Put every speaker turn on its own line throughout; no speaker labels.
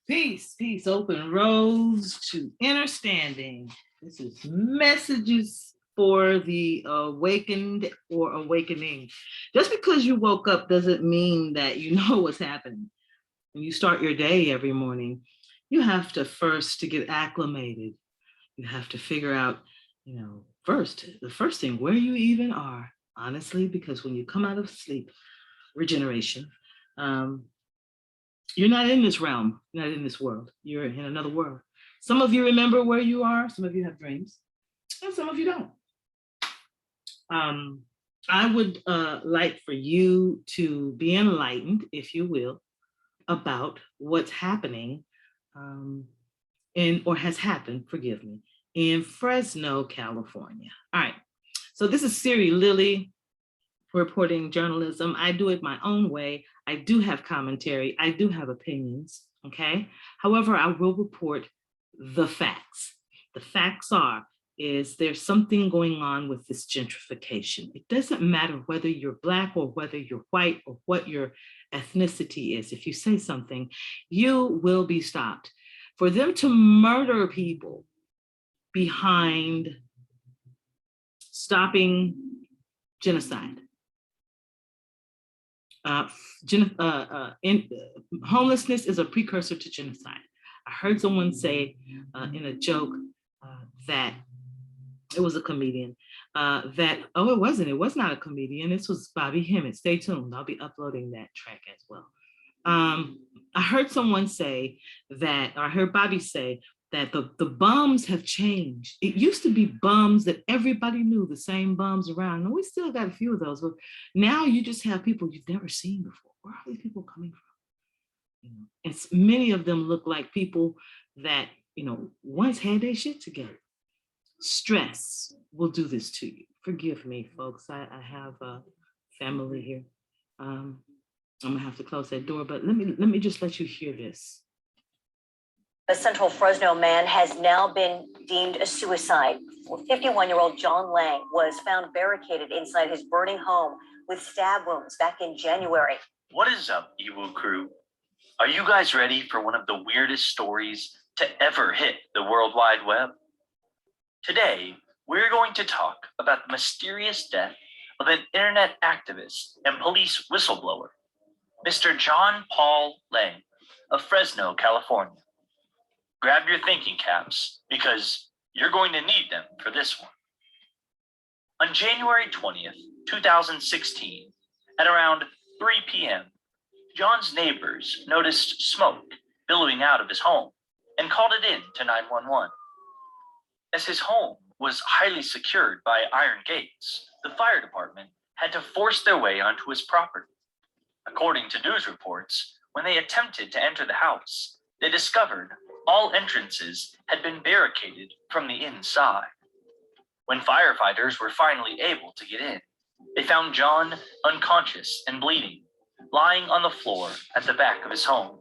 Peace, peace, open roads to understanding. This is messages for the awakened or awakening. Just because you woke up doesn't mean that you know what's happening. When you start your day every morning, you have to first to get acclimated. You have to figure out, the first thing, where you even are, honestly, because when you come out of sleep, regeneration, um, you're not in this realm, you're not in this world, you're in another world. Some of you remember where you are, some of you have dreams, and some of you don't. I would like for you to be enlightened, if you will, about what's happening or has happened, forgive me, in Fresno, California. All right, so this is Siri-lily reporting journalism. I do it my own way. I do have commentary. I do have opinions, okay? However, I will report the facts. The facts is there's something going on with this gentrification. It doesn't matter whether you're Black or whether you're white or what your ethnicity is. If you say something, you will be stopped. For them to murder people behind stopping genocide, homelessness is a precursor to genocide. I heard someone say in a joke that it was a comedian it was not a comedian. This was Bobby Hemmett. Stay tuned. I'll be uploading that track as well. I heard someone say that, or I heard Bobby say that the bums have changed. It used to be bums that everybody knew, the same bums around. And we still got a few of those, but now you just have people you've never seen before. Where are these people coming from? And many of them look like people that, once had their shit together. Stress will do this to you. Forgive me, folks. I have a family here. I'm gonna have to close that door, but let me just let you hear this.
A Central Fresno man has now been deemed a suicide. 51-year-old John Lang was found barricaded inside his burning home with stab wounds back in January.
What is up, Ewu crew? Are you guys ready for one of the weirdest stories to ever hit the World Wide Web? Today, we're going to talk about the mysterious death of an internet activist and police whistleblower, Mr. John Paul Lang of Fresno, California. Grab your thinking caps because you're going to need them for this one. On January 20th, 2016, at around 3 p.m., John's neighbors noticed smoke billowing out of his home and called it in to 911. As his home was highly secured by iron gates, the fire department had to force their way onto his property. According to news reports, when they attempted to enter the house, they discovered all entrances had been barricaded from the inside. When firefighters were finally able to get in, they found John unconscious and bleeding, lying on the floor at the back of his home.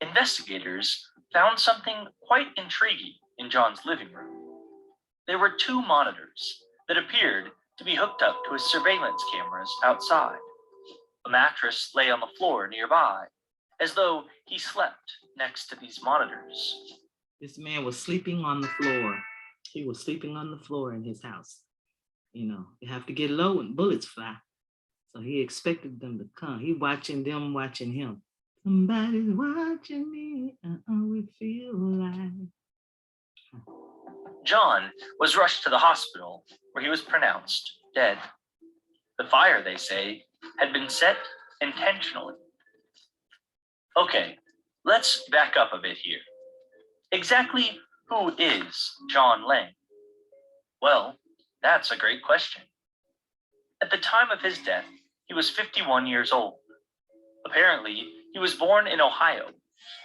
Investigators found something quite intriguing in John's living room. There were 2 monitors that appeared to be hooked up to his surveillance cameras outside. A mattress lay on the floor nearby, as though he slept next to these monitors.
This man was sleeping on the floor. He was sleeping on the floor in his house. You have to get low when bullets fly. So he expected them to come. He watching them watching him. Somebody's watching me. We feel like.
John was rushed to the hospital where he was pronounced dead. The fire, they say, had been set intentionally. Okay, let's back up a bit here. Exactly who is John Lang? Well, that's a great question. At the time of his death, he was 51 years old. Apparently, he was born in Ohio,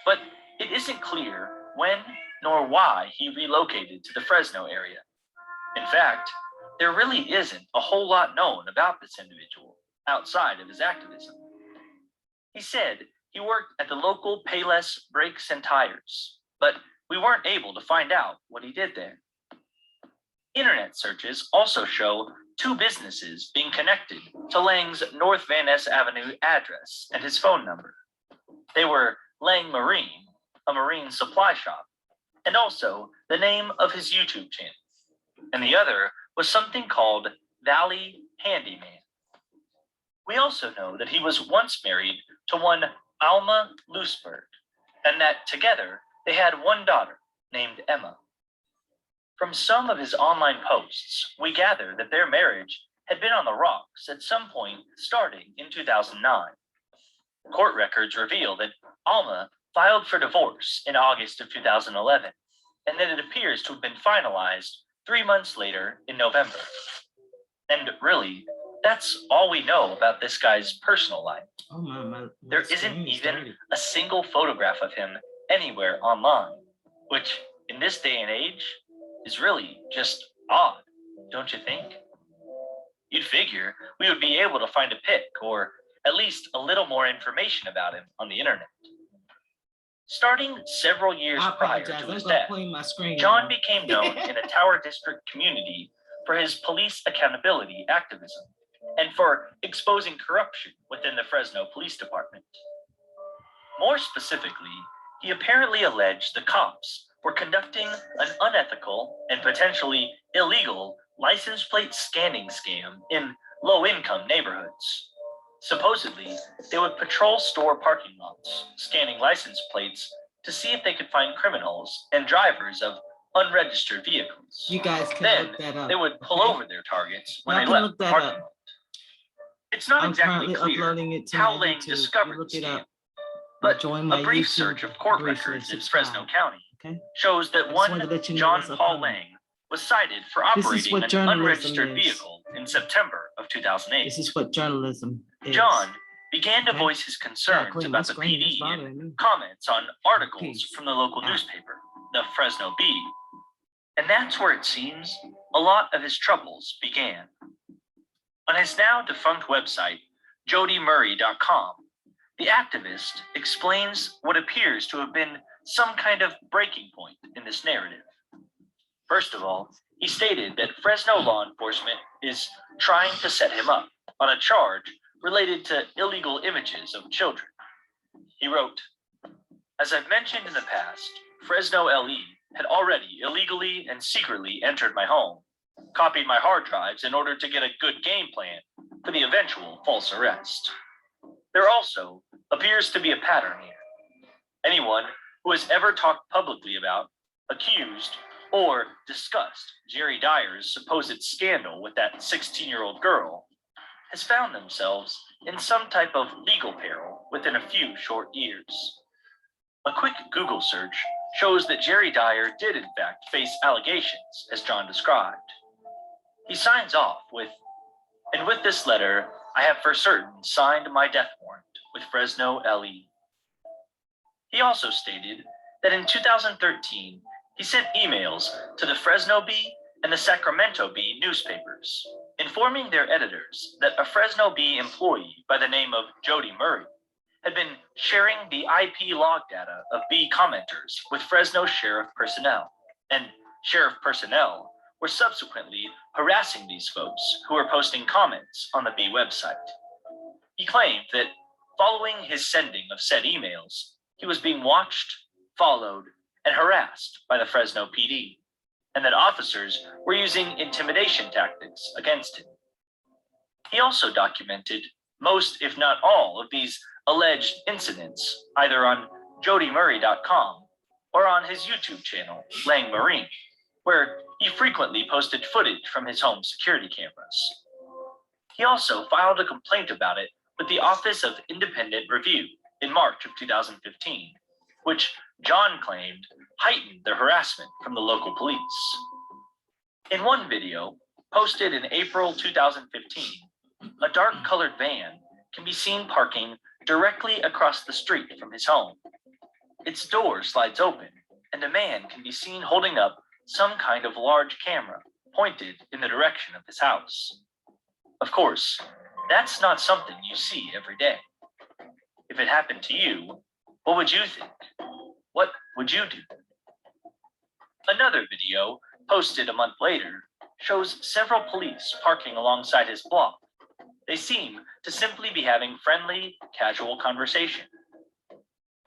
but it isn't clear when nor why he relocated to the Fresno area. In fact, there really isn't a whole lot known about this individual outside of his activism. He said he worked at the local Payless Brakes and Tires, but we weren't able to find out what he did there. Internet searches also show 2 businesses being connected to Lang's North Van Ness Avenue address and his phone number. They were Lang Marine a marine supply shop, and also the name of his YouTube channel. And the other was something called Valley Handyman. We also know that he was once married to one Alma Loosberg, and that together they had one daughter named Emma. From some of his online posts, we gather that their marriage had been on the rocks at some point starting in 2009. Court records reveal that Alma filed for divorce in August of 2011, and that it appears to have been finalized 3 months later in November. And really, that's all we know about this guy's personal life.
Oh my
There isn't even a single photograph of him anywhere online, which in this day and age is really just odd, don't you think? You'd figure we would be able to find a pic or at least a little more information about him on the internet. Starting several years prior to his death, John became known in the Tower District community for his police accountability activism and for exposing corruption within the Fresno Police Department. More specifically, he apparently alleged the cops were conducting an unethical and potentially illegal license plate scanning scam in low-income neighborhoods. Supposedly, they would patrol store parking lots, scanning license plates to see if they could find criminals and drivers of unregistered vehicles.
You guys can
Then
look that up.
they would pull over their targets when
Y'all
they
can
left
look
the
that
parking
up.
lot. It's not
I'm
exactly
currently
clear
uploading it to
how
my
Lang
YouTube.
discovered
You look
the
it
scam,
up.
but
Join my
a brief
YouTube
search of court
briefly,
records in
subscribe.
Fresno County
Okay.
shows that
just
one
wanted to let you know
John
what's
Paul
upcoming.
Lang was cited for
This is
operating
what
an
journalism
unregistered
is.
vehicle in September of 2008.
This is what journalism is.
John began to
Okay.
voice his concerns
clean my
about the
screen, it's
PD
bothering
in
me.
comments on articles
Peace.
from the local
Out.
newspaper, the Fresno Bee. And that's where it seems a lot of his troubles began. On his now defunct website, jodymurray.com, the activist explains what appears to have been some kind of breaking point in this narrative. First of all, he stated that Fresno law enforcement is trying to set him up on a charge related to illegal images of children. He wrote, "As I've mentioned in the past, Fresno LE had already illegally and secretly entered my home, copied my hard drives in order to get a good game plan for the eventual false arrest. There also appears to be a pattern here. Anyone who has ever talked publicly about, accused, or discussed Jerry Dyer's supposed scandal with that 16-year-old girl has found themselves in some type of legal peril within a few short years. A quick Google search shows that Jerry Dyer did in fact face allegations, as John described. He signs off with, and with this letter, I have for certain signed my death warrant with Fresno LE. He also stated that in 2013, he sent emails to the Fresno Bee and the Sacramento Bee newspapers, informing their editors that a Fresno Bee employee by the name of Jody Murray had been sharing the IP log data of Bee commenters with Fresno sheriff personnel, and sheriff personnel were subsequently harassing these folks who were posting comments on the Bee website. He claimed that following his sending of said emails, he was being watched, followed, and harassed by the Fresno PD, and that officers were using intimidation tactics against him. He also documented most, if not all, of these alleged incidents, either on jodymurray.com or on his YouTube channel, Lang Marine, where he frequently posted footage from his home security cameras. He also filed a complaint about it with the Office of Independent Review in March of 2015, which John claimed heightened the harassment from the local police. In one video, posted in April 2015, a dark-colored van can be seen parking directly across the street from his home. Its door slides open, and a man can be seen holding up some kind of large camera pointed in the direction of his house. Of course, that's not something you see every day. If it happened to you, what would you think? What would you do? Another video, posted a month later, shows several police parking alongside his block. They seem to simply be having friendly, casual conversation.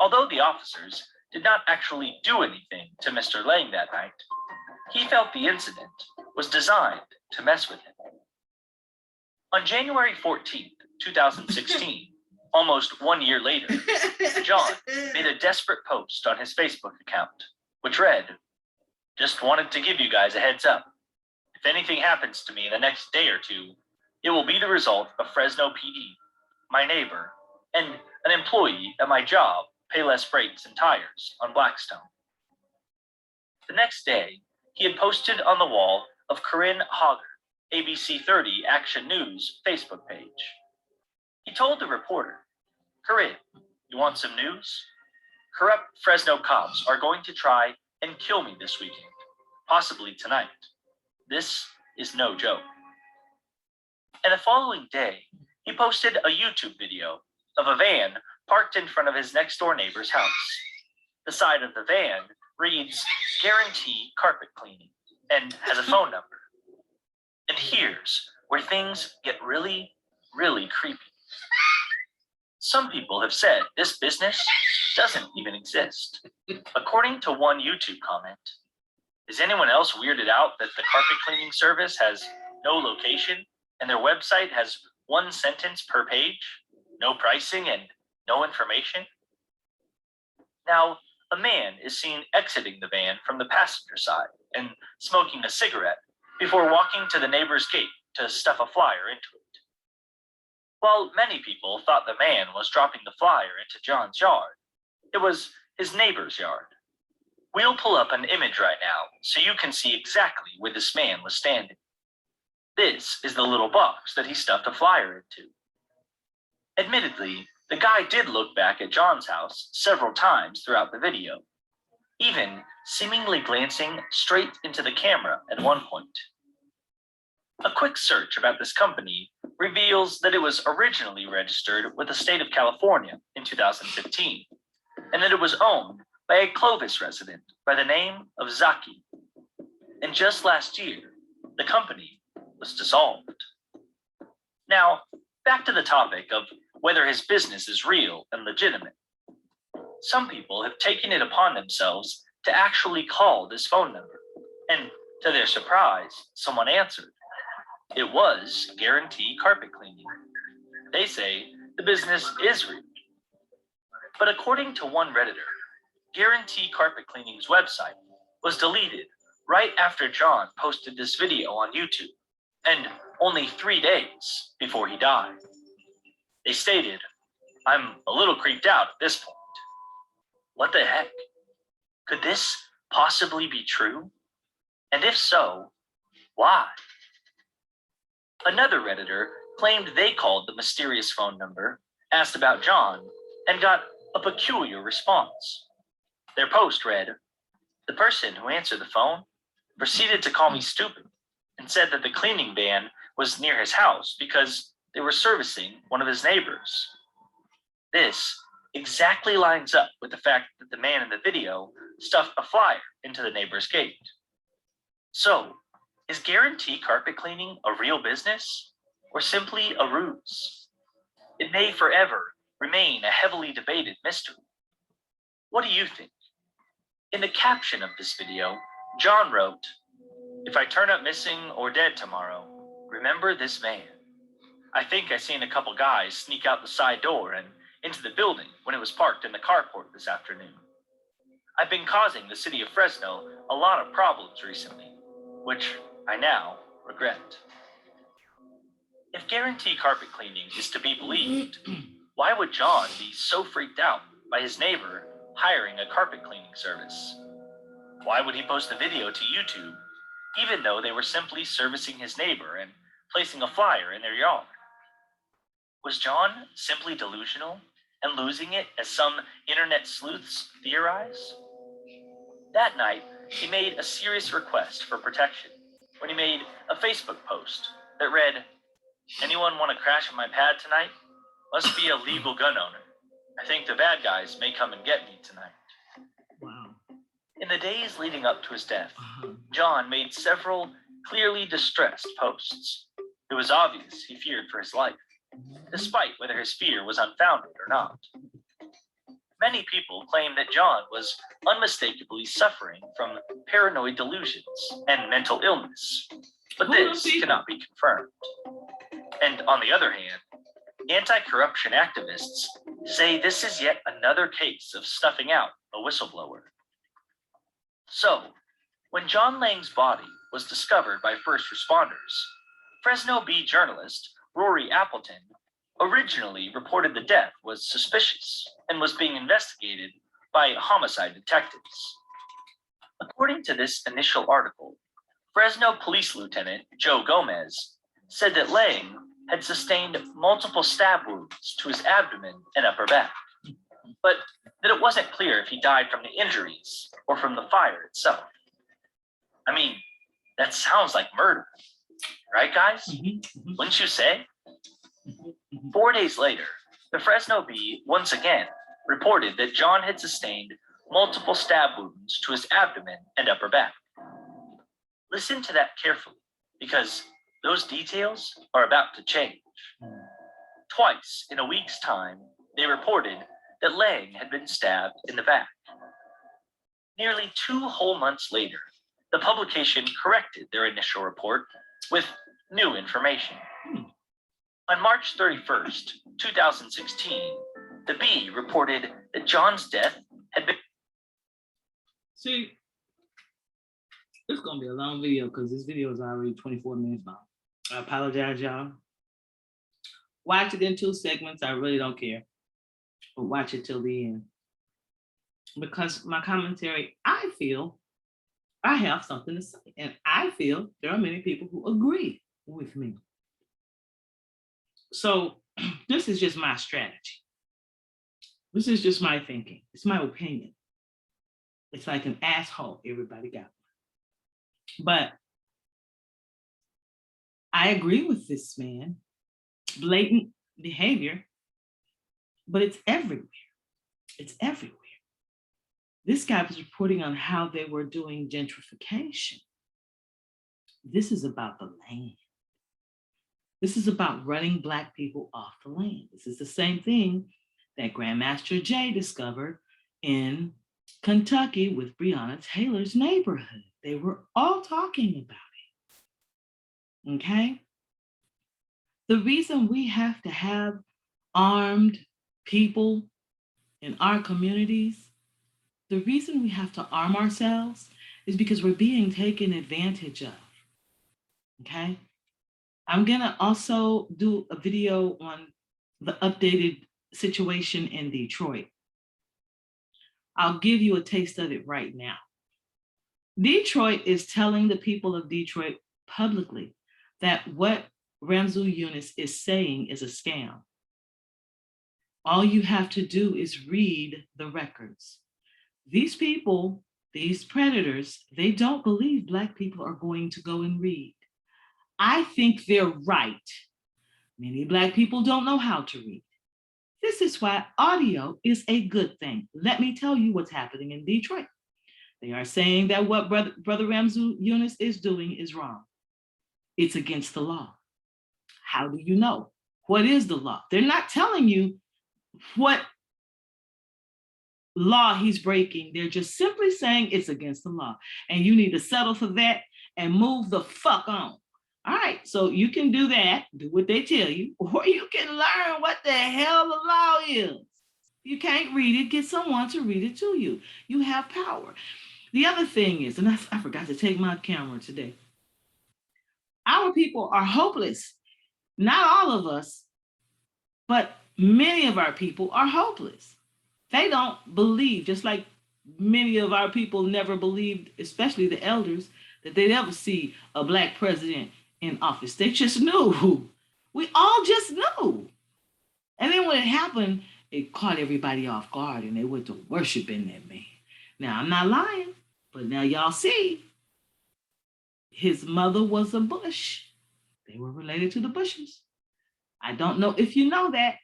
Although the officers did not actually do anything to Mr. Lang that night, he felt the incident was designed to mess with him. On January 14th, 2016, almost 1 year later, John made a desperate post on his Facebook account, which read, "Just wanted to give you guys a heads up. If anything happens to me in the next day or two, it will be the result of Fresno PD, my neighbor, and an employee at my job pay less brakes and tires on Blackstone." The next day, he had posted on the wall of Corinne Hogger, ABC 30 Action News Facebook page. He told the reporter, "Corinne, you want some news? Corrupt Fresno cops are going to try and kill me this weekend, possibly tonight. This is no joke." And the following day, he posted a YouTube video of a van parked in front of his next door neighbor's house. The side of the van reads "Guarantee Carpet Cleaning" and has a phone number. And here's where things get really, really creepy. Some people have said this business doesn't even exist. According to one YouTube comment, is anyone else weirded out that the carpet cleaning service has no location and their website has one sentence per page, no pricing and no information? Now, a man is seen exiting the van from the passenger side and smoking a cigarette before walking to the neighbor's gate to stuff a flyer into it. While many people thought the man was dropping the flyer into John's yard, it was his neighbor's yard. We'll pull up an image right now so you can see exactly where this man was standing. This is the little box that he stuffed a flyer into. Admittedly, the guy did look back at John's house several times throughout the video, even seemingly glancing straight into the camera at one point. A quick search about this company reveals that it was originally registered with the state of California in 2015, and that it was owned by a Clovis resident by the name of Zaki. And just last year, the company was dissolved. Now, back to the topic of whether his business is real and legitimate. Some people have taken it upon themselves to actually call this phone number, and to their surprise, someone answered. It was Guarantee Carpet Cleaning. They say the business is real. But according to one Redditor, Guarantee Carpet Cleaning's website was deleted right after John posted this video on YouTube, and only 3 days before he died. They stated, "I'm a little creeped out at this point. What the heck? Could this possibly be true? And if so, why?" Another Redditor claimed they called the mysterious phone number, asked about John, and got a peculiar response. Their post read, "The person who answered the phone proceeded to call me stupid and said that the cleaning van was near his house because they were servicing one of his neighbors." This exactly lines up with the fact that the man in the video stuffed a flyer into the neighbor's gate. So, is Guarantee Carpet Cleaning a real business or simply a ruse? It may forever remain a heavily debated mystery. What do you think? In the caption of this video, John wrote, "If I turn up missing or dead tomorrow, remember this man. I think I seen a couple guys sneak out the side door and into the building when it was parked in the carport this afternoon. I've been causing the city of Fresno a lot of problems recently, which I now regret." If Guarantee Carpet Cleaning is to be believed, why would John be so freaked out by his neighbor hiring a carpet cleaning service? Why would he post the video to YouTube, even though they were simply servicing his neighbor and placing a flyer in their yard? Was John simply delusional and losing it, as some internet sleuths theorize? That night, he made a serious request for protection when he made a Facebook post that read, "Anyone want to crash at my pad tonight? Must be a legal gun owner. I think the bad guys may come and get me tonight."
Wow.
In the days leading up to his death, John made several clearly distressed posts. It was obvious he feared for his life, despite whether his fear was unfounded or not. many people claim that John was unmistakably suffering from paranoid delusions and mental illness, but this cannot be confirmed. And on the other hand, anti-corruption activists say this is yet another case of snuffing out a whistleblower. So, when John Lang's body was discovered by first responders, Fresno Bee journalist Rory Appleton originally reported the death was suspicious and was being investigated by homicide detectives. According to this initial article, Fresno Police Lieutenant Joe Gomez said that Lang had sustained multiple stab wounds to his abdomen and upper back, but that it wasn't clear if he died from the injuries or from the fire itself. I mean, that sounds like murder, right, guys? Wouldn't you say? 4 days later, the Fresno Bee once again reported that John had sustained multiple stab wounds to his abdomen and upper back. Listen to that carefully, because those details are about to change. Twice in a week's time, they reported that Lang had been stabbed in the back. Nearly 2 whole months later, the publication corrected their initial report with new information. On March 31st, 2016, the Bee reported that John's death had been...
See, it's going to be a long video because this video is already 24 minutes long. I apologize, y'all. Watch it in 2 segments. I really don't care. But watch it till the end. Because my commentary, I feel I have something to say. And I feel there are many people who agree with me. So this is just my strategy. This is just my thinking. It's my opinion. It's like an asshole. Everybody got one. But I agree with this man. Blatant behavior, but it's everywhere. It's everywhere. This guy was reporting on how they were doing gentrification. This is about the land. This is about running Black people off the land. This is the same thing that Grandmaster Jay discovered in Kentucky with Breonna Taylor's neighborhood. They were all talking about it. Okay? The reason we have to have armed people in our communities, the reason we have to arm ourselves is because we're being taken advantage of. Okay? I'm gonna also do a video on the updated situation in Detroit. I'll give you a taste of it right now. Detroit is telling the people of Detroit publicly that what Ramsey Yunus is saying is a scam. All you have to do is read the records. These people, these predators, they don't believe Black people are going to go and read. I think they're right. Many Black people don't know how to read. This is why audio is a good thing. Let me tell you what's happening in Detroit. They are saying that what Brother Ramsey Yunus is doing is wrong. It's against the law. How do you know? What is the law? They're not telling you what law he's breaking. They're just simply saying it's against the law. And you need to settle for that and move the fuck on. All right, so you can do that, do what they tell you, or you can learn what the hell the law is. You can't read it, get someone to read it to you. You have power. The other thing is, and I forgot to take my camera today. Our people are hopeless. Not all of us, but many of our people are hopeless. They don't believe, just like many of our people never believed, especially the elders, that they'd ever see a Black president in office. They just knew. We all just knew. And then when it happened, it caught everybody off guard and they went to worshiping that man. Now, I'm not lying, but now y'all see, his mother was a Bush. They were related to the Bushes. I don't know if you know that,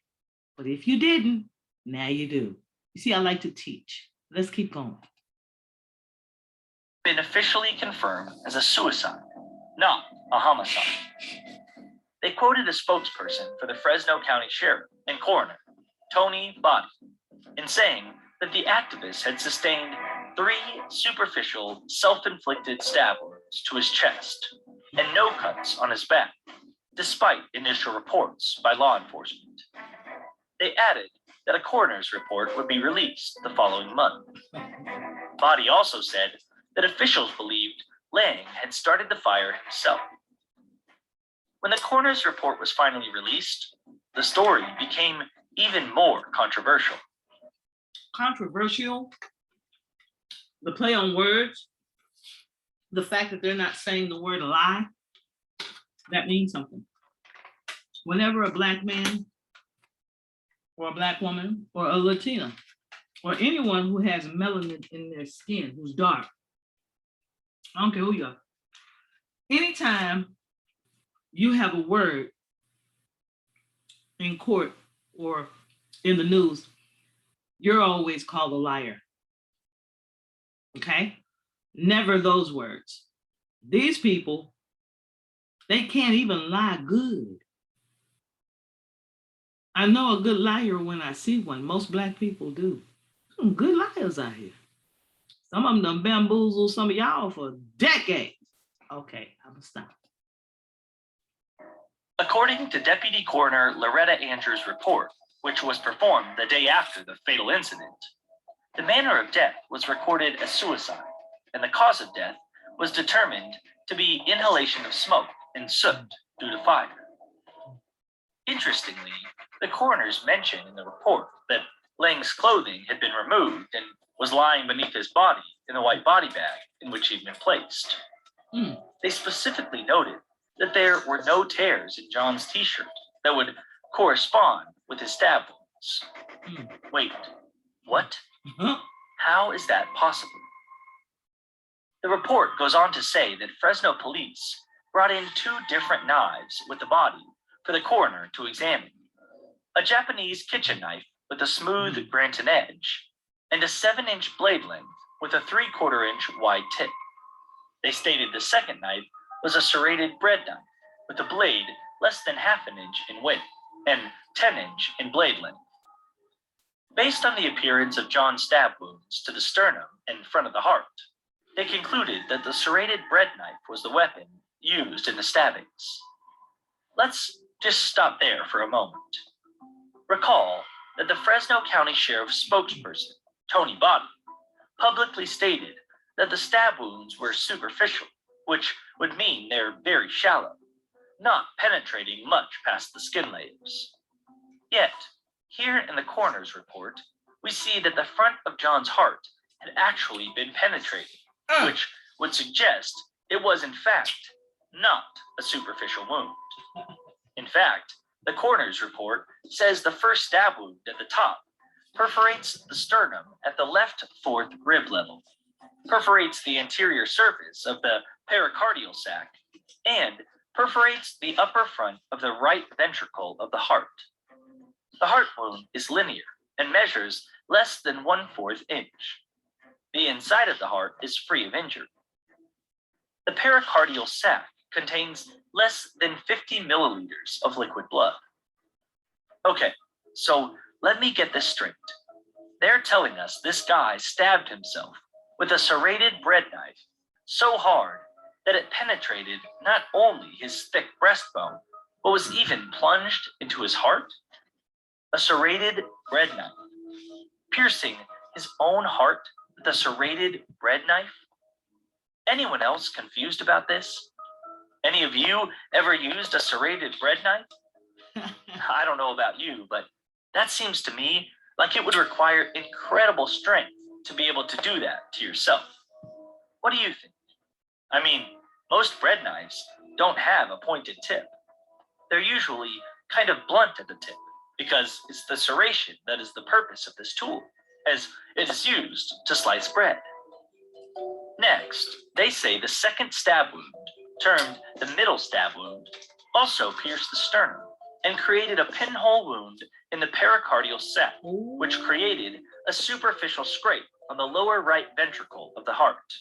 but if you didn't, now you do. You see, I like to teach. Let's keep going.
Been officially confirmed as a suicide, not a homicide. They quoted a spokesperson for the Fresno County Sheriff and Coroner, Tony Body, in saying that the activist had sustained 3 superficial, self-inflicted stab wounds to his chest and no cuts on his back, despite initial reports by law enforcement. They added that a coroner's report would be released the following month. Body also said that officials believed Lang had started the fire himself. When the coroner's report was finally released, the story became even more controversial.
Controversial, the play on words, the fact that they're not saying the word lie, that means something. Whenever a Black man or a Black woman or a Latina or anyone who has melanin in their skin, who's dark, I don't care who you are, anytime you have a word in court or in the news, you're always called a liar. Okay? Never those words. These people, they can't even lie good. I know a good liar when I see one. Most Black people do. Some good liars out here. Some of them done bamboozled some of y'all for decades. Okay, I'm gonna stop.
According to Deputy Coroner Loretta Andrews' report, which was performed the day after the fatal incident, the manner of death was recorded as suicide, and the cause of death was determined to be inhalation of smoke and soot due to fire. Interestingly, the coroners mentioned in the report that Lang's clothing had been removed and was lying beneath his body in the white body bag in which he'd been placed. They specifically noted that there were no tears in John's t-shirt that would correspond with his stab wounds. Wait, what? How is that possible? The report goes on to say that Fresno police brought in 2 different knives with the body for the coroner to examine. A Japanese kitchen knife with a smooth Granton edge and a 7-inch blade length with a 3/4 inch wide tip. They stated the second knife was a serrated bread knife with a blade less than ½ inch in width and 10-inch in blade length. Based on the appearance of John's stab wounds to the sternum and front of the heart, they concluded that the serrated bread knife was the weapon used in the stabbings. Let's just stop there for a moment. Recall that the Fresno County Sheriff's spokesperson, Tony Body, publicly stated that the stab wounds were superficial, which would mean they're very shallow, not penetrating much past the skin layers. Yet, here in the coroner's report, we see that the front of John's heart had actually been penetrated, which would suggest it was in fact not a superficial wound. In fact, the coroner's report says the first stab wound at the top perforates the sternum at the left 4th rib level, perforates the anterior surface of the pericardial sac, and perforates the upper front of the right ventricle of the heart. The heart wound is linear and measures less than 1/4 inch. The inside of the heart is free of injury. The pericardial sac contains less than 50 milliliters of liquid blood. Okay, so let me get this straight. They're telling us this guy stabbed himself with a serrated bread knife so hard that it penetrated not only his thick breastbone, but was even plunged into his heart? A serrated bread knife, piercing his own heart with a serrated bread knife? Anyone else confused about this? Any of you ever used a serrated bread knife? I don't know about you, but that seems to me like it would require incredible strength to be able to do that to yourself. What do you think? I mean, most bread knives don't have a pointed tip. They're usually kind of blunt at the tip because it's the serration that is the purpose of this tool, as it is used to slice bread. Next, they say the second stab wound, termed the middle stab wound, also pierced the sternum and created a pinhole wound in the pericardial sac, which created a superficial scrape on the lower right ventricle of the heart.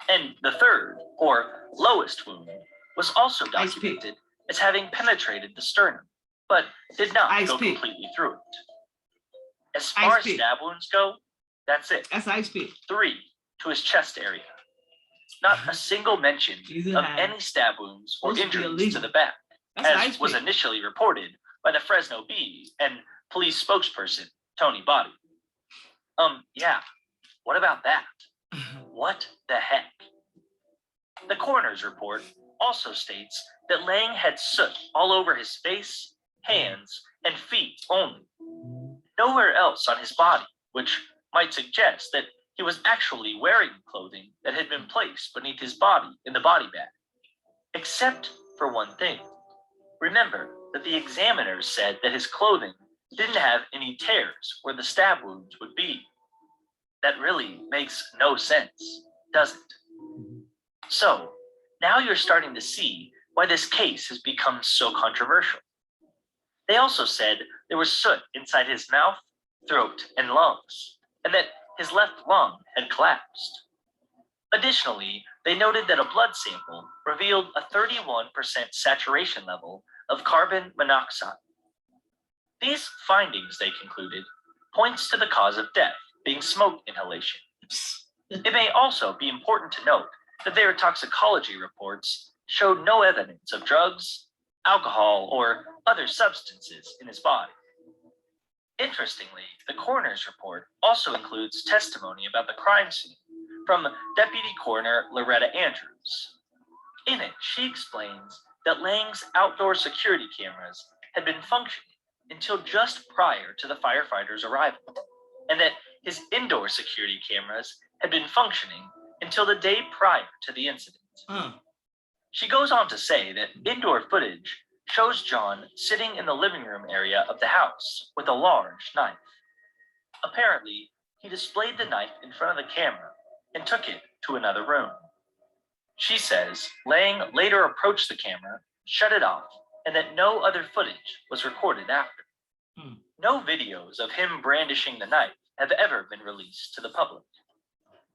And the third, or lowest wound, was also documented as having penetrated the sternum, but did not go completely through it. As far as stab wounds go, That's it.
That's ice pick.
3 to his chest area. Not a single mention of any stab wounds or injuries to the back, as was initially reported by the Fresno Bee and police spokesperson Tony Body. Yeah, what about that? What the heck? The coroner's report also states that Lang had soot all over his face, hands, and feet only. Nowhere else on his body, which might suggest that he was actually wearing clothing that had been placed beneath his body in the body bag. Except for one thing. Remember that the examiners said that his clothing didn't have any tears where the stab wounds would be. That really makes no sense, does it? So, now you're starting to see why this case has become so controversial. They also said there was soot inside his mouth, throat, and lungs, and that his left lung had collapsed. Additionally, they noted that a blood sample revealed a 31% saturation level of carbon monoxide. These findings, they concluded, points to the cause of death being smoke inhalation. It may also be important to note that their toxicology reports showed no evidence of drugs, alcohol, or other substances in his body. Interestingly, the coroner's report also includes testimony about the crime scene from Deputy Coroner Loretta Andrews. In it, she explains that Lang's outdoor security cameras had been functioning until just prior to the firefighters' arrival, and that his indoor security cameras had been functioning until the day prior to the incident. She goes on to say that indoor footage shows John sitting in the living room area of the house with a large knife. Apparently, he displayed the knife in front of the camera and took it to another room. She says Lang later approached the camera, shut it off, and that no other footage was recorded after. No videos of him brandishing the knife have ever been released to the public.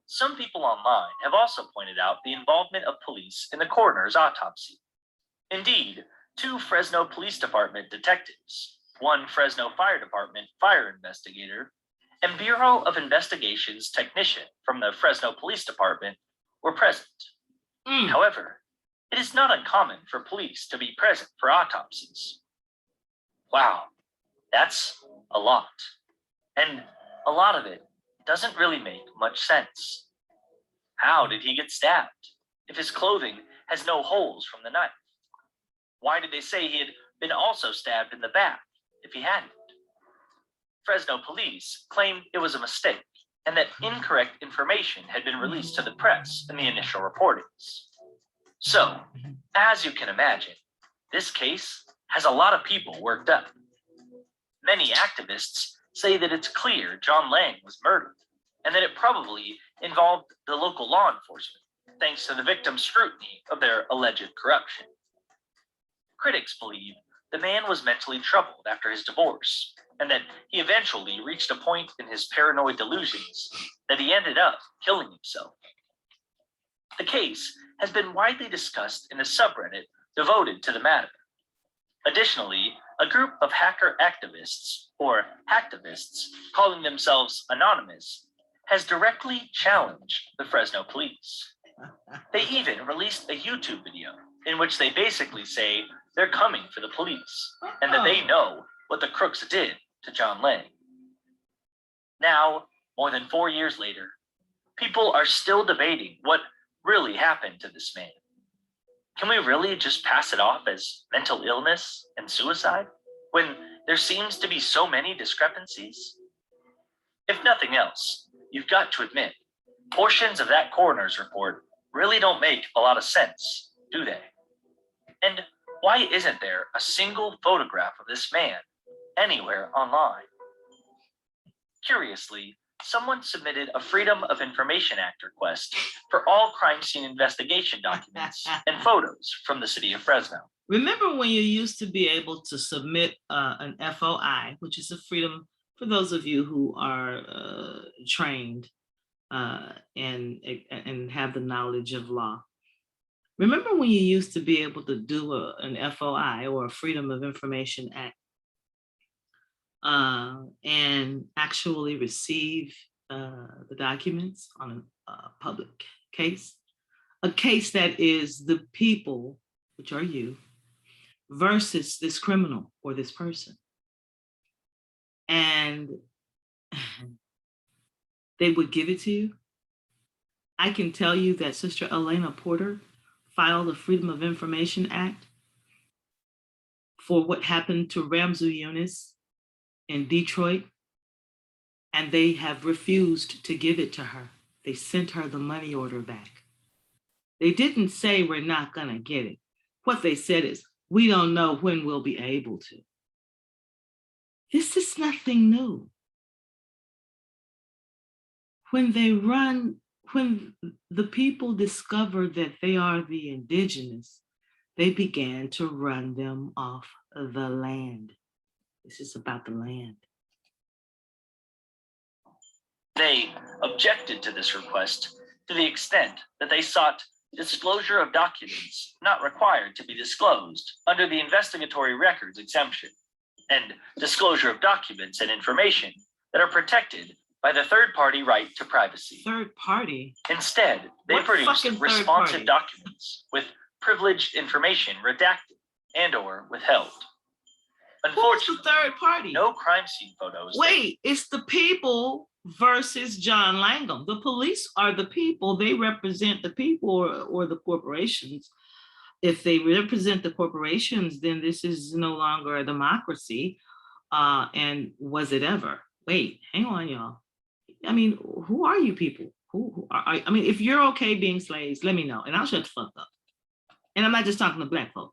Some people online have also pointed out the involvement of police in the coroner's autopsy. Indeed, 2 Fresno Police Department detectives, 1 Fresno Fire Department fire investigator, and Bureau of Investigations technician from the Fresno Police Department were present. However, it is not uncommon for police to be present for autopsies. Wow, that's a lot. And a lot of it doesn't really make much sense. How did he get stabbed if his clothing has no holes from the knife? Why did they say he had been also stabbed in the back if he hadn't? Fresno police claimed it was a mistake and that incorrect information had been released to the press in the initial reportings. So, as you can imagine, this case has a lot of people worked up. Many activists say that it's clear John Lang was murdered and that it probably involved the local law enforcement, thanks to the victim's scrutiny of their alleged corruption. Critics believe the man was mentally troubled after his divorce, and that he eventually reached a point in his paranoid delusions that he ended up killing himself. The case has been widely discussed in a subreddit devoted to the matter. Additionally, a group of hacker activists, or hacktivists, calling themselves anonymous, has directly challenged the Fresno police. They even released a YouTube video in which they basically say they're coming for the police and that they know what the crooks did to John Lang. Now, more than 4 years later, people are still debating what really happened to this man. Can we really just pass it off as mental illness and suicide when there seems to be so many discrepancies? If nothing else, you've got to admit, portions of that coroner's report really don't make a lot of sense, do they? And why isn't there a single photograph of this man anywhere online? Curiously, someone submitted a Freedom of Information Act request for all crime scene investigation documents and photos from the city of Fresno.
Remember when you used to be able to submit an FOI, which is a freedom for those of you who are trained and have the knowledge of law. Remember when you used to be able to do an FOI or a Freedom of Information Act and actually receive the documents on a public case, a case that is the people, which are you, versus this criminal or this person. And they would give it to you. I can tell you that Sister Elena Porter filed a Freedom of Information Act for what happened to Ramsey Yunus in Detroit, and they have refused to give it to her. They sent her the money order back. They didn't say we're not going to get it. What they said is, we don't know when we'll be able to. This is nothing new. When the people discovered that they are the indigenous, they began to run them off the land. This is about the land.
They objected to this request to the extent that they sought disclosure of documents not required to be disclosed under the investigatory records exemption, and disclosure of documents and information that are protected by the third-party right to privacy.
Third party?
Instead, they
What
produced
fucking third
responsive
party?
documents with privileged information redacted and or withheld.
Who's the
Unfortunately,
third party?
no crime scene photos.
Wait, it's the people versus John Langham. The police are the people. They represent the people or the corporations. If they represent the corporations, then this is no longer a democracy. And was it ever? Wait, hang on, y'all. I mean, who are you people? Who are, I mean, if you're okay being slaves, let me know, and I'll shut the fuck up. And I'm not just talking to Black folk.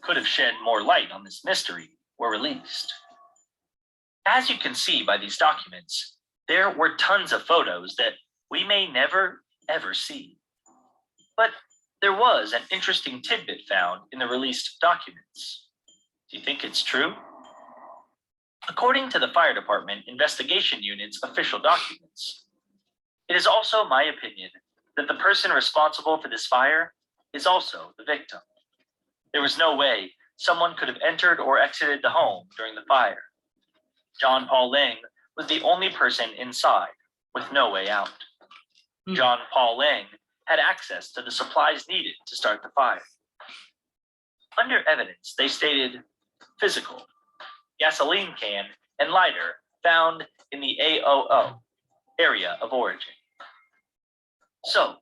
Could have shed more light on this mystery were released. As you can see by these documents, there were tons of photos that we may never, ever see. But there was an interesting tidbit found in the released documents. Do you think it's true? According to the fire department investigation unit's official documents, it is also my opinion that the person responsible for this fire is also the victim. There was no way someone could have entered or exited the home during the fire. John Paul Lang was the only person inside with no way out. John Paul Lang had access to the supplies needed to start the fire. Under evidence, they stated physical, gasoline can, and lighter found in the AOO, area of origin. So,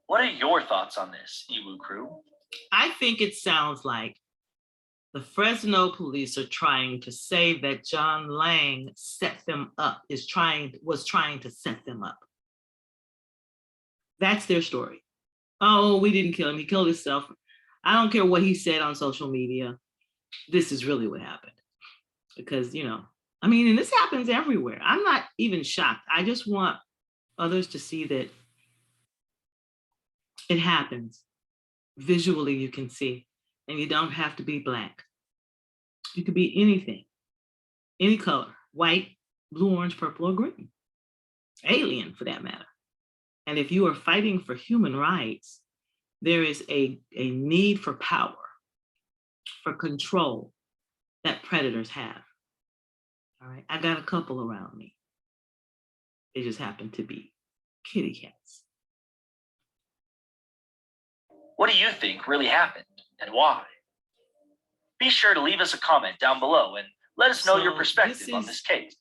what are your thoughts on this, Iwu crew?
I think it sounds like the Fresno police are trying to say that John Lang set them up, was trying to set them up. That's their story. Oh, we didn't kill him. He killed himself. I don't care what he said on social media. This is really what happened. Because, I mean, and this happens everywhere. I'm not even shocked. I just want others to see that it happens. Visually, you can see, and you don't have to be Black. You could be anything, any color, white, blue, orange, purple, or green, alien for that matter. And if you are fighting for human rights, there is a need for power, for control that predators have. All right, I got a couple around me. They just happen to be kitty cats.
What do you think really happened and why? Be sure to leave us a comment down below and let us know your perspective on this case.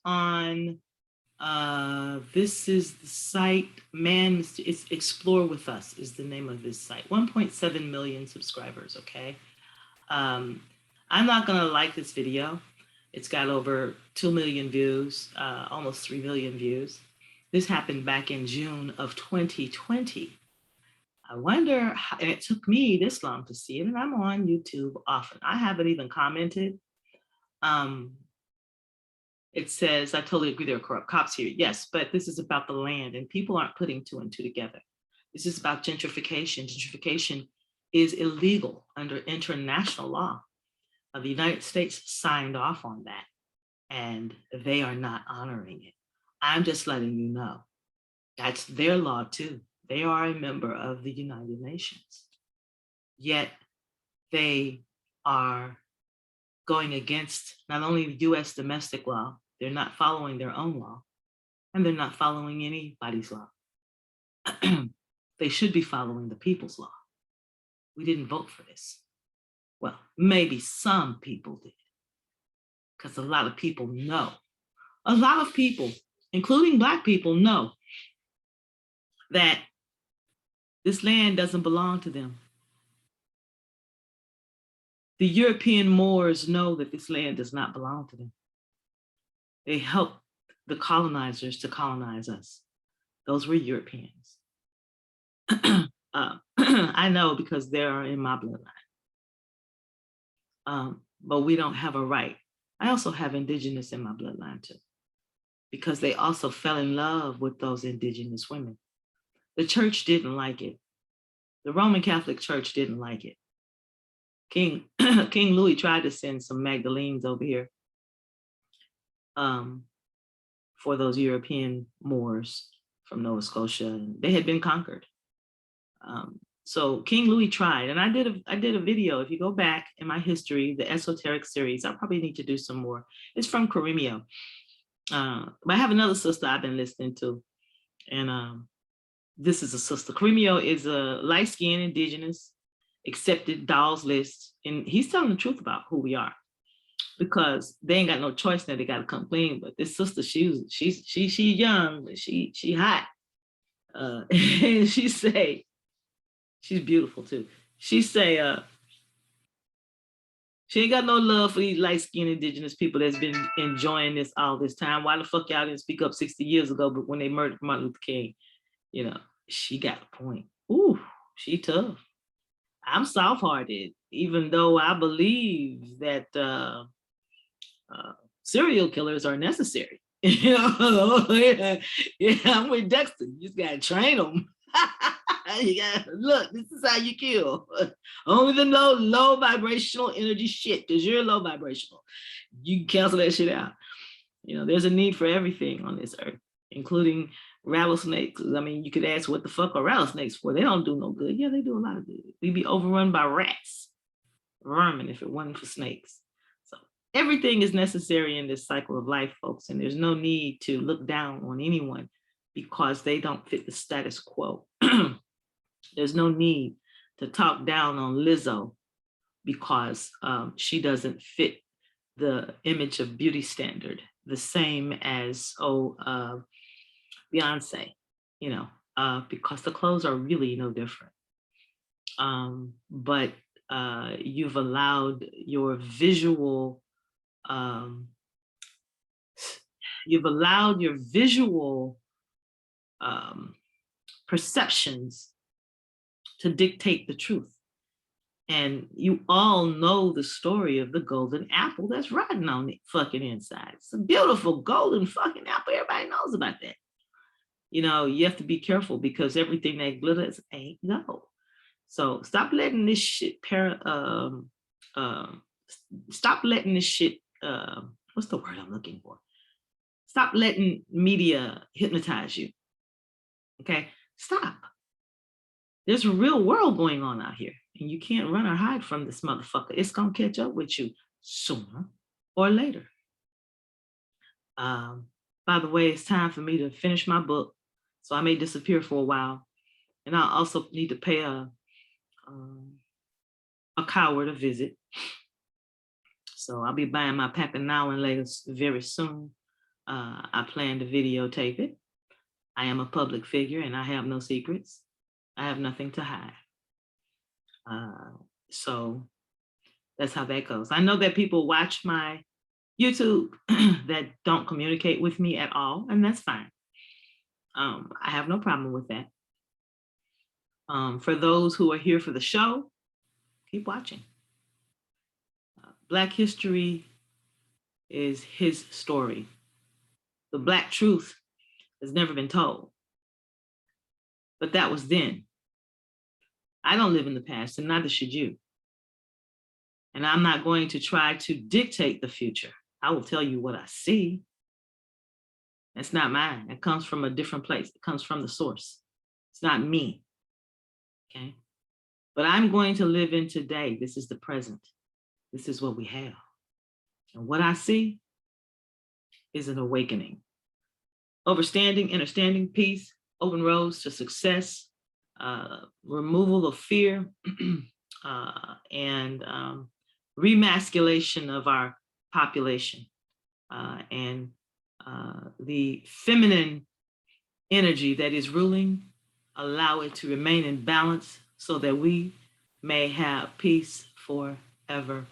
This is the site, it's Explore With Us is the name of this site. 1.7 million subscribers, okay? I'm not gonna like this video. It's got over 2 million views, almost 3 million views. This happened back in June of 2020. I wonder, and it took me this long to see it, and I'm on YouTube often. I haven't even commented. It says, I totally agree there are corrupt cops here. Yes, but this is about the land, and people aren't putting two and two together. This is about gentrification. Gentrification is illegal under international law. The United States signed off on that, and they are not honoring it. I'm just letting you know. That's their law too. They are a member of the United Nations. Yet they are going against not only the US domestic law, they're not following their own law. and they're not following anybody's law. They should be following the people's law. We didn't vote for this. Well, maybe some people did, because a lot of people know. A lot of people, including Black people, know that this land doesn't belong to them. The European Moors know that this land does not belong to them. They helped the colonizers to colonize us. Those were Europeans. I know because they are in my bloodline. But we don't have a right. I also have indigenous in my bloodline too, because they also fell in love with those indigenous women. The church didn't like it. The Roman Catholic Church didn't like it. King Louis tried to send some Magdalenes over here for those European Moors from Nova Scotia, and they had been conquered. So King Louis tried, and I did a video. If you go back in my history, the esoteric series, I probably need to do some more. It's from Carimio. But I have another sister I've been listening to, and this is a sister. Carimio is a light-skinned indigenous, accepted dolls list, and he's telling the truth about who we are, because they ain't got no choice now. They got to come clean. But this sister, she's young, but she hot, and she say. She's beautiful too. She say, she ain't got no love for these light-skinned indigenous people that's been enjoying this all this time. Why the fuck y'all didn't speak up 60 years ago, but when they murdered Martin Luther King, you know, she got a point. Ooh, she tough. I'm soft-hearted, even though I believe that serial killers are necessary. You know, yeah, I'm with Dexter. You just gotta train them. You gotta look. This is how you kill. Only the low vibrational energy shit, because you're low vibrational. You can cancel that shit out. You know, there's a need for everything on this earth, including rattlesnakes. I mean, you could ask what the fuck are rattlesnakes for? They don't do no good. Yeah, they do a lot of good. We'd be overrun by rats, vermin, if it wasn't for snakes. So everything is necessary in this cycle of life, folks, and there's no need to look down on anyone because they don't fit the status quo. There's no need to talk down on Lizzo because she doesn't fit the image of beauty standard, the same as, Beyonce, you know, because the clothes are really no different. But you've allowed your visual, perceptions to dictate the truth. And you all know the story of the golden apple that's rotten on the fucking inside. It's a beautiful golden fucking apple. Everybody knows about that. You know, you have to be careful because everything that glitters ain't gold. So stop letting this shit stop letting this shit, what's the word I'm looking for? Stop letting media hypnotize you. Okay, stop. There's a real world going on out here, and you can't run or hide from this motherfucker. It's gonna catch up with you sooner or later. By the way, it's time for me to finish my book, so I may disappear for a while, and I also need to pay a coward a visit. So I'll be buying my Packer Now and Letters very soon. I plan to videotape it. I am a public figure and I have no secrets. I have nothing to hide. So that's how that goes. I know that people watch my YouTube that don't communicate with me at all, and that's fine. I have no problem with that. For those who are here for the show, keep watching. Black history is his story. The Black truth has never been told. But that was then. I don't live in the past, and neither should you. And I'm not going to try to dictate the future. I will tell you what I see. That's not mine. It comes from a different place. It comes from the source. It's not me. Okay? But I'm going to live in today. This is the present. This is what we have. And what I see is an awakening. understanding, peace, open roads to success, removal of fear, and remasculation of our population, and the feminine energy that is ruling, allow it to remain in balance so that we may have peace forevermore.